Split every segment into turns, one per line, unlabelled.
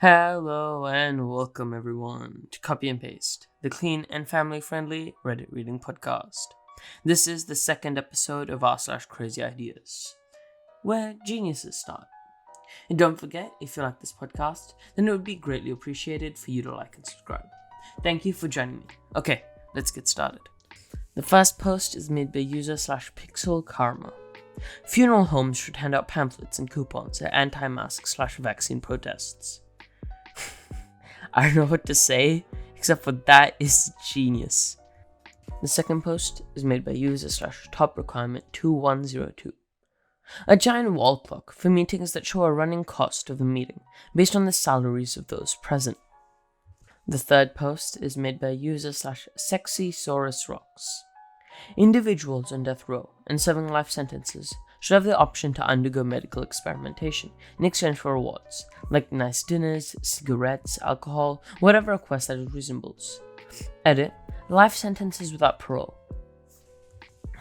Hello and welcome everyone to Copy and Paste, the clean and family-friendly Reddit reading podcast. This is the second episode of r/CrazyIdeas, where geniuses start. And don't forget, if you like this podcast, then it would be greatly appreciated for you to like and subscribe. Thank you for joining me. Okay, let's get started. The first post is made by user/pixelkarma. Funeral homes should hand out pamphlets and coupons at anti-mask/vaccine protests. I don't know what to say, except for that is genius. The second post is made by user/top-requirement2102. A giant wall clock for meetings that show a running cost of the meeting based on the salaries of those present. The third post is made by user/sexysaurusrocks. Individuals on death row and serving life sentences should have the option to undergo medical experimentation in exchange for rewards, like nice dinners, cigarettes, alcohol, whatever request that is reasonable. Edit: life sentences without parole.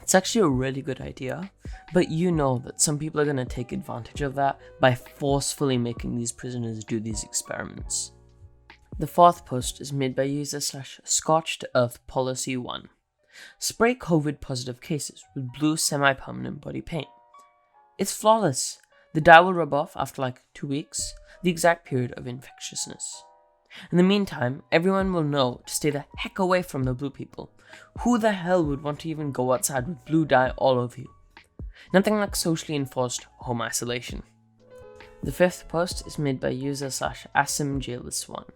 It's actually a really good idea, but you know that some people are going to take advantage of that by forcefully making these prisoners do these experiments. The fourth post is made by user/ScorchedEarthPolicy1. Spray COVID positive cases with blue semi-permanent body paint. It's flawless. The dye will rub off after like 2 weeks, the exact period of infectiousness. In the meantime, everyone will know to stay the heck away from the blue people. Who the hell would want to even go outside with blue dye all over you? Nothing like socially enforced home isolation. The fifth post is made by user/AsimJailus1.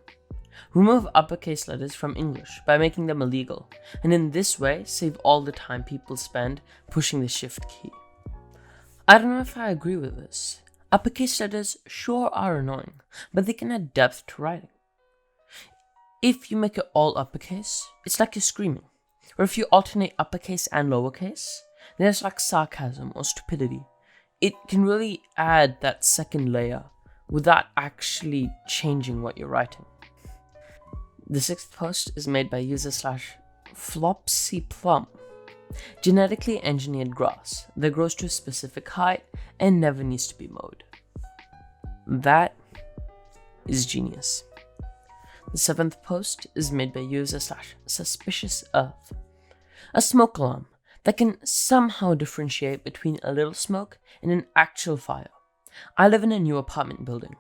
Remove uppercase letters from English by making them illegal, and in this way save all the time people spend pushing the shift key. I don't know if I agree with this. Uppercase letters sure are annoying, but they can add depth to writing. If you make it all uppercase, it's like you're screaming. Or if you alternate uppercase and lowercase, then it's like sarcasm or stupidity. It can really add that second layer without actually changing what you're writing. The sixth post is made by user/flopsyplum. Genetically engineered grass that grows to a specific height and never needs to be mowed. That is genius. The seventh post is made by user/suspiciousearth. A smoke alarm that can somehow differentiate between a little smoke and an actual fire. I live in a new apartment building.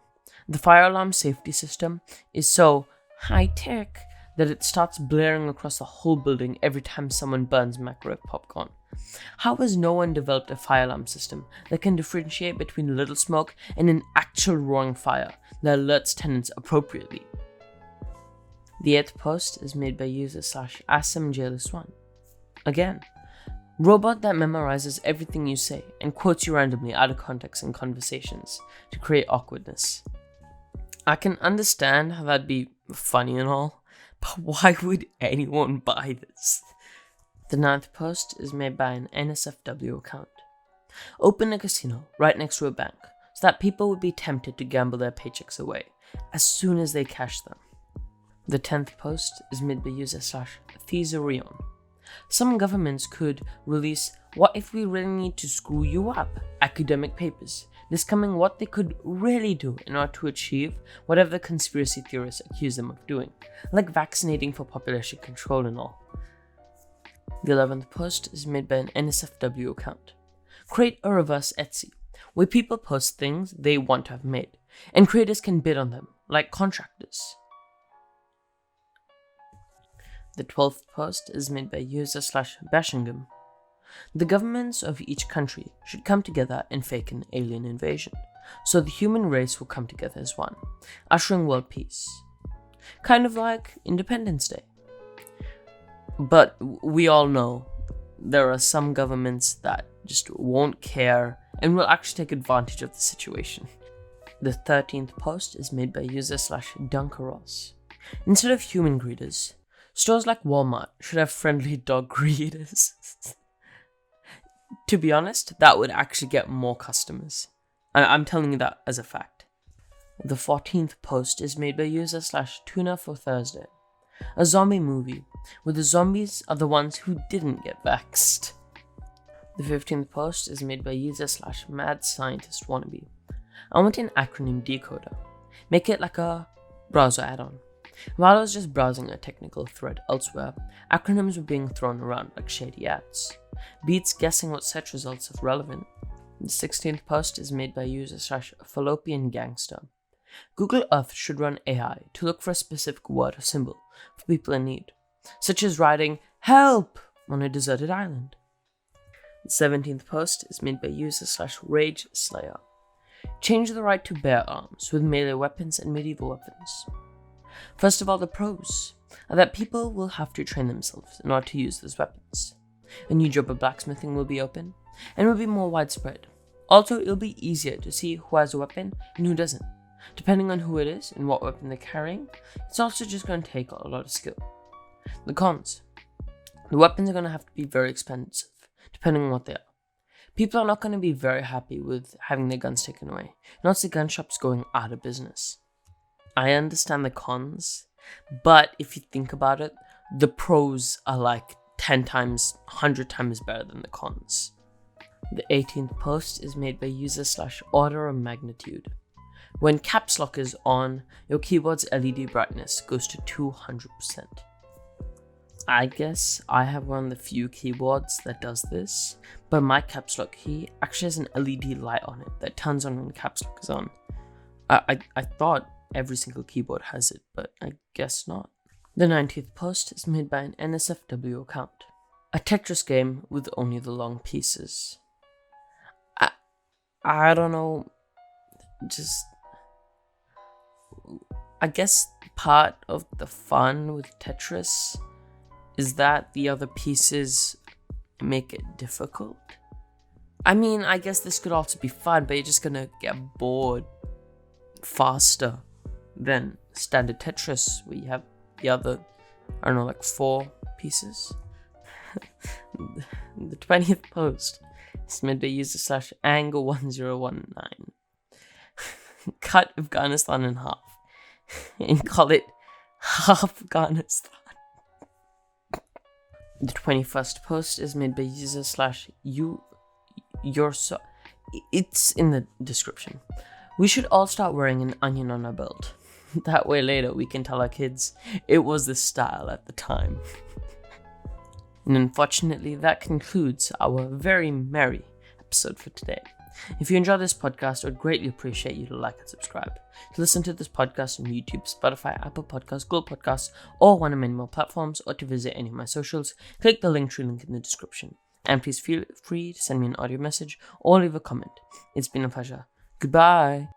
The fire alarm safety system is so high-tech that it starts blaring across the whole building every time someone burns microwave popcorn. How has no one developed a fire alarm system that can differentiate between a little smoke and an actual roaring fire that alerts tenants appropriately? The eighth post is made by user/AsimJailus1. Again, robot that memorizes everything you say and quotes you randomly out of context in conversations to create awkwardness. I can understand how that'd be funny and all, but why would anyone buy this? The ninth post is made by an NSFW account. Open a casino right next to a bank so that people would be tempted to gamble their paychecks away as soon as they cash them. The 10th post is made by user/theazerione. Some governments could release "What if we really need to screw you up?" academic papers discussing what they could really do in order to achieve whatever the conspiracy theorists accuse them of doing, like vaccinating for population control and all. The 11th post is made by an NSFW account. Create a reverse Etsy, where people post things they want to have made, and creators can bid on them, like contractors. The 12th post is made by user/Bashingman. The governments of each country should come together and fake an alien invasion, so the human race will come together as one, ushering world peace. Kind of like Independence Day. But we all know there are some governments that just won't care and will actually take advantage of the situation. The 13th post is made by user/dunkaross. Instead of human greeters, stores like Walmart should have friendly dog greeters. To be honest, that would actually get more customers. I'm telling you that as a fact. The 14th post is made by user/tunaforthursday. A zombie movie where the zombies are the ones who didn't get vaxxed. The 15th post is made by user/MadScientistWannabe. I want an acronym decoder. Make it like a browser add-on. While I was just browsing a technical thread elsewhere, acronyms were being thrown around like shady ads. Beats guessing what search results are relevant. The 16th post is made by user /FallopianGangster. Google Earth should run AI to look for a specific word or symbol for people in need, such as writing "help" on a deserted island. The 17th post is made by user /RageSlayer. Change the right to bear arms with melee weapons and medieval weapons. First of all, the pros are that people will have to train themselves in order to use those weapons. A new job of blacksmithing will be open, and will be more widespread. Also, it'll be easier to see who has a weapon and who doesn't. Depending on who it is and what weapon they're carrying, it's also just going to take a lot of skill. The cons. The weapons are going to have to be very expensive, depending on what they are. People are not going to be very happy with having their guns taken away, and also gun shops going out of business. I understand the cons, but if you think about it, the pros are like 10 times, 100 times better than the cons. The 18th post is made by user /OrderOfMagnitude. When caps lock is on, your keyboard's LED brightness goes to 200%. I guess I have one of the few keyboards that does this, but my caps lock key actually has an LED light on it that turns on when caps lock is on. I thought every single keyboard has it, but I guess not. The 19th post is made by an NSFW account. A Tetris game with only the long pieces. I don't know, I guess part of the fun with Tetris is that the other pieces make it difficult. I mean, I guess this could also be fun, but you're just gonna get bored faster than standard Tetris, where you have the other, I don't know, like 4 pieces. The 20th post is made by user /Angle1019. Cut Afghanistan in half and call it half Afghanistan. The 21st post is made by user /ursois. It's in the description. We should all start wearing an onion on our belt. That way later we can tell our kids it was the style at the time. And unfortunately, that concludes our very merry episode for today. If you enjoy this podcast, I would greatly appreciate you to like and subscribe. To listen to this podcast on YouTube, Spotify, Apple Podcasts, Google Podcasts, or one of many more platforms, or to visit any of my socials, click the link in the description. And please feel free to send me an audio message or leave a comment. It's been a pleasure. Goodbye.